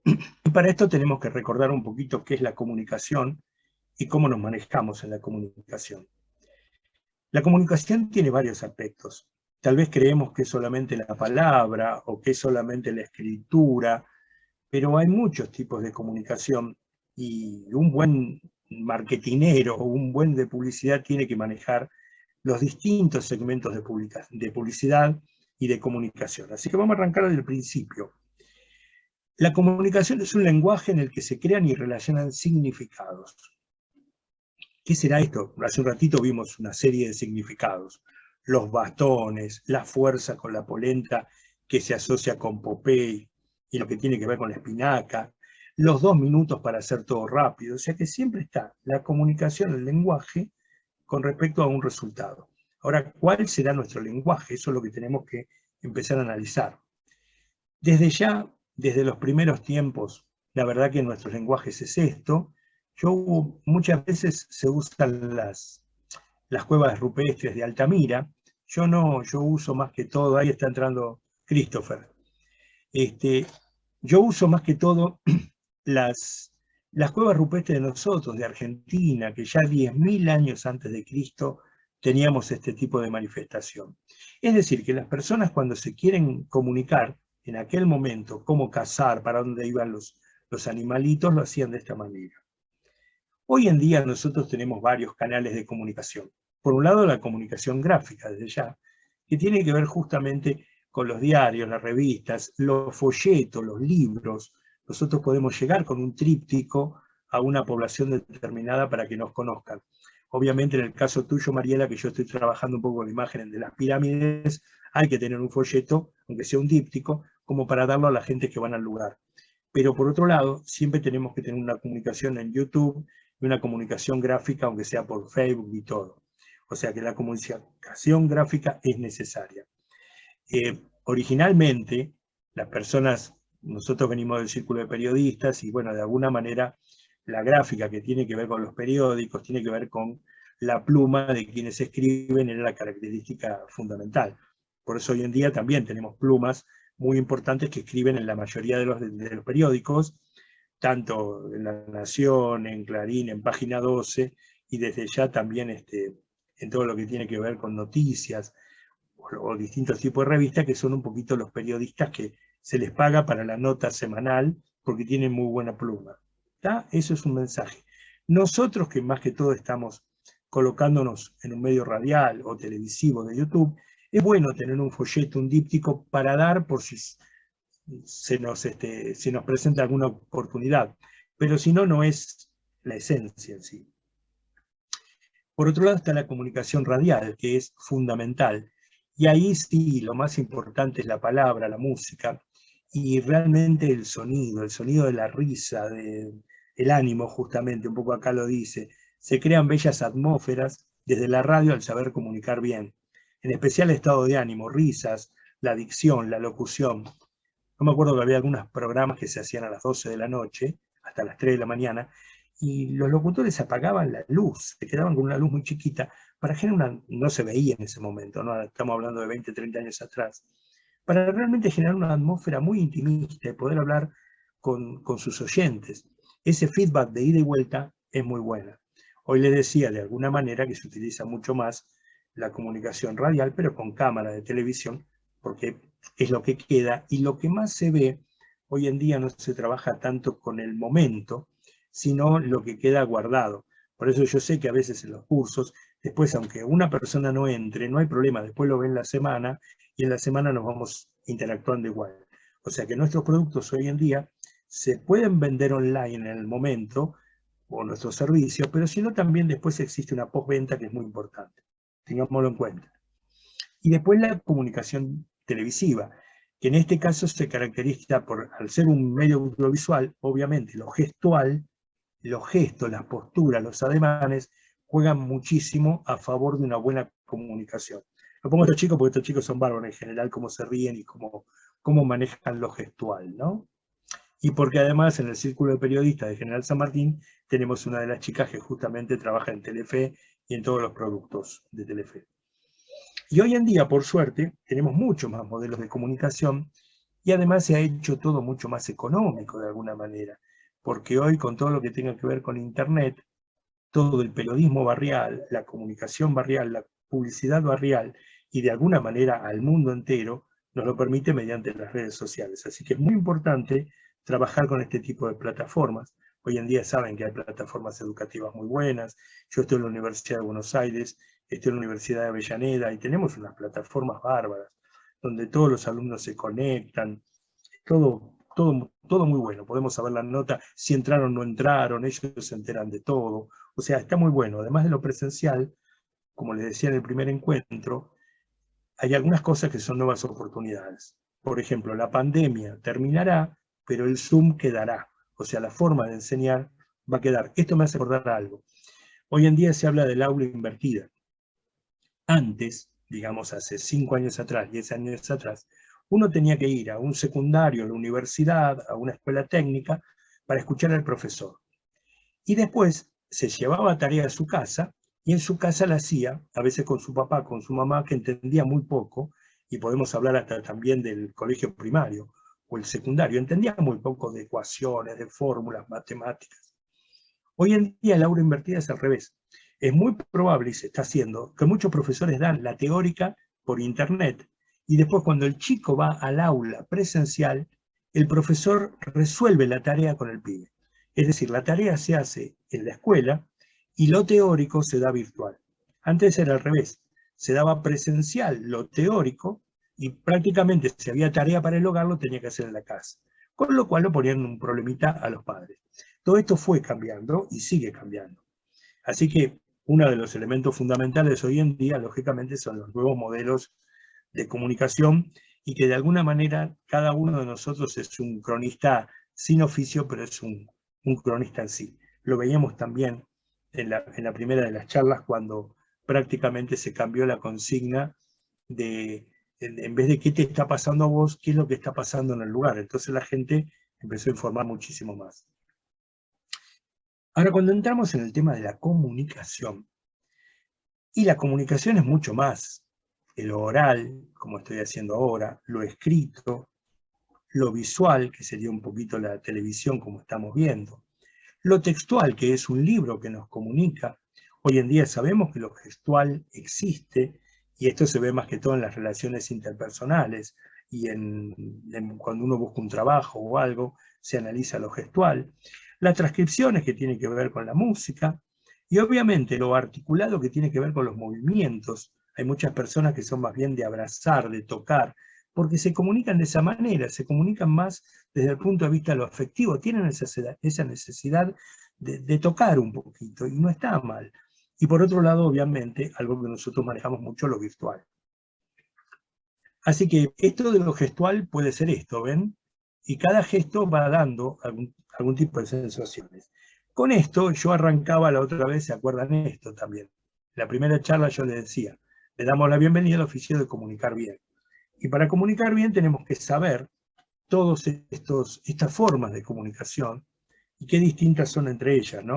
Y para esto tenemos que recordar un poquito qué es la comunicación y cómo nos manejamos en la comunicación. La comunicación tiene varios aspectos. Tal vez creemos que es solamente la palabra o que es solamente la escritura, pero hay muchos tipos de comunicación y un buen marketinero o un buen de publicidad tiene que manejar los distintos segmentos de publicidad y de comunicación. Así que vamos a arrancar desde el principio. La comunicación es un lenguaje en el que se crean y relacionan significados. ¿Qué será esto? Hace un ratito vimos una serie de significados. Los bastones, la fuerza con la polenta que se asocia con Popeye y lo que tiene que ver con la espinaca, los 2 minutos para hacer todo rápido. O sea que siempre está la comunicación, el lenguaje, con respecto a un resultado. Ahora, ¿cuál será nuestro lenguaje? Eso es lo que tenemos que empezar a analizar. Desde ya, desde los primeros tiempos, la verdad que nuestros lenguajes es esto. Muchas veces se usan las cuevas rupestres de Altamira. Yo no, yo uso más que todo, ahí está entrando Christopher. Yo uso más que todo las cuevas rupestres de nosotros, de Argentina, que ya 10.000 años antes de Cristo teníamos este tipo de manifestación. Es decir, que las personas cuando se quieren comunicar en aquel momento cómo cazar, para dónde iban los animalitos, lo hacían de esta manera. Hoy en día nosotros tenemos varios canales de comunicación. Por un lado, la comunicación gráfica, desde ya, que tiene que ver justamente con los diarios, las revistas, los folletos, los libros. Nosotros podemos llegar con un tríptico a una población determinada para que nos conozcan. Obviamente, en el caso tuyo, Mariela, que yo estoy trabajando un poco con la imagen de las pirámides, hay que tener un folleto, aunque sea un díptico, como para darlo a la gente que van al lugar. Pero por otro lado, siempre tenemos que tener una comunicación en YouTube y una comunicación gráfica, aunque sea por Facebook y todo. O sea que la comunicación gráfica es necesaria. Originalmente, las personas, nosotros venimos del círculo de periodistas y bueno, de alguna manera la gráfica que tiene que ver con los periódicos, tiene que ver con la pluma de quienes escriben, era la característica fundamental. Por eso hoy en día también tenemos plumas muy importantes que escriben en la mayoría de los periódicos, tanto en La Nación, en Clarín, en Página 12, y desde ya también en todo lo que tiene que ver con noticias o distintos tipos de revistas, que son un poquito los periodistas que se les paga para la nota semanal porque tienen muy buena pluma. ¿Tá? Eso es un mensaje. Nosotros que más que todo estamos colocándonos en un medio radial o televisivo de YouTube, es bueno tener un folleto, un díptico para dar por si se nos presenta alguna oportunidad, pero si no, no es la esencia en sí. Por otro lado está la comunicación radial, que es fundamental, y ahí sí, lo más importante es la palabra, la música, y realmente el sonido de la risa, el ánimo justamente, un poco acá lo dice, se crean bellas atmósferas desde la radio al saber comunicar bien, en especial estado de ánimo, risas, la dicción, la locución. Yo me acuerdo que había algunos programas que se hacían a las 12 de la noche, hasta las 3 de la mañana, y los locutores apagaban la luz, se quedaban con una luz muy chiquita, para generar no se veía en ese momento, ¿no? Estamos hablando de 20, 30 años atrás, para realmente generar una atmósfera muy intimista y poder hablar con sus oyentes. Ese feedback de ida y vuelta es muy buena. Hoy les decía de alguna manera que se utiliza mucho más la comunicación radial, pero con cámara de televisión, porque es lo que queda, y lo que más se ve, hoy en día no se trabaja tanto con el momento, sino lo que queda guardado. Por eso yo sé que a veces en los cursos, después aunque una persona no entre, no hay problema, después lo ven la semana, y en la semana nos vamos interactuando igual. O sea que nuestros productos hoy en día se pueden vender online en el momento, o nuestros servicios, pero si no también después existe una postventa que es muy importante. Tengámoslo en cuenta. Y después la comunicación televisiva, que en este caso se caracteriza por, al ser un medio audiovisual, obviamente lo gestual, los gestos, las posturas, los ademanes, juegan muchísimo a favor de una buena comunicación. Lo pongo a estos chicos porque estos chicos son bárbaros en general, cómo se ríen y cómo manejan lo gestual, ¿no? Y porque además en el círculo de periodistas de General San Martín tenemos una de las chicas que justamente trabaja en Telefe y en todos los productos de Telefe. Y hoy en día, por suerte, tenemos muchos más modelos de comunicación Y además se ha hecho todo mucho más económico de alguna manera, porque hoy con todo lo que tenga que ver con Internet, todo el periodismo barrial, la comunicación barrial, la publicidad barrial y de alguna manera al mundo entero nos lo permite mediante las redes sociales. Así que es muy importante trabajar con este tipo de plataformas. Hoy en día saben que hay plataformas educativas muy buenas. Yo estoy en la Universidad de Buenos Aires, estoy en la Universidad de Avellaneda y tenemos unas plataformas bárbaras donde todos los alumnos se conectan, todo muy bueno. Podemos saber la nota, si entraron o no entraron, ellos se enteran de todo. O sea, está muy bueno. Además de lo presencial, como les decía en el primer encuentro, hay algunas cosas que son nuevas oportunidades. Por ejemplo, la pandemia terminará, pero el Zoom quedará. O sea, la forma de enseñar va a quedar. Esto me hace acordar algo. Hoy en día se habla del aula invertida. Antes, digamos hace 5 años atrás, 10 años atrás, uno tenía que ir a un secundario, a la universidad, a una escuela técnica, para escuchar al profesor. Y después se llevaba tarea a su casa, y en su casa la hacía, a veces con su papá, con su mamá, que entendía muy poco, y podemos hablar hasta también del colegio primario o el secundario, entendía muy poco de ecuaciones, de fórmulas, matemáticas. Hoy en día el aula invertida es al revés. Es muy probable, y se está haciendo, que muchos profesores dan la teórica por internet, y después cuando el chico va al aula presencial, el profesor resuelve la tarea con el pibe. Es decir, la tarea se hace en la escuela y lo teórico se da virtual. Antes era al revés. Se daba presencial lo teórico y prácticamente si había tarea para el hogar lo tenía que hacer en la casa. Con lo cual lo ponían un problemita a los padres. Todo esto fue cambiando y sigue cambiando. Así que uno de los elementos fundamentales hoy en día, lógicamente, son los nuevos modelos de comunicación y que de alguna manera cada uno de nosotros es un cronista sin oficio, pero es un cronista en sí. Lo veíamos también en la primera de las charlas cuando prácticamente se cambió la consigna de, en vez de qué te está pasando a vos, qué es lo que está pasando en el lugar. Entonces la gente empezó a informar muchísimo más. Ahora, cuando entramos en el tema de la comunicación, y la comunicación es mucho más que lo oral, como estoy haciendo ahora, lo escrito, lo visual, que sería un poquito la televisión como estamos viendo, lo textual, que es un libro que nos comunica. Hoy en día sabemos que lo gestual existe, y esto se ve más que todo en las relaciones interpersonales, y cuando uno busca un trabajo o algo, se analiza lo gestual. Las transcripciones que tienen que ver con la música, y obviamente lo articulado que tiene que ver con los movimientos. Hay muchas personas que son más bien de abrazar, de tocar, porque se comunican de esa manera, se comunican más desde el punto de vista de lo afectivo, tienen esa necesidad de tocar un poquito, y no está mal. Y por otro lado, obviamente, algo que nosotros manejamos mucho, lo virtual. Así que esto de lo gestual puede ser esto, ¿ven? Y cada gesto va dando algún tipo de sensaciones. Con esto yo arrancaba la otra vez, ¿se acuerdan esto también? La primera charla yo les decía, le damos la bienvenida al oficio de comunicar bien. Y para comunicar bien tenemos que saber todas estas formas de comunicación y qué distintas son entre ellas, ¿no?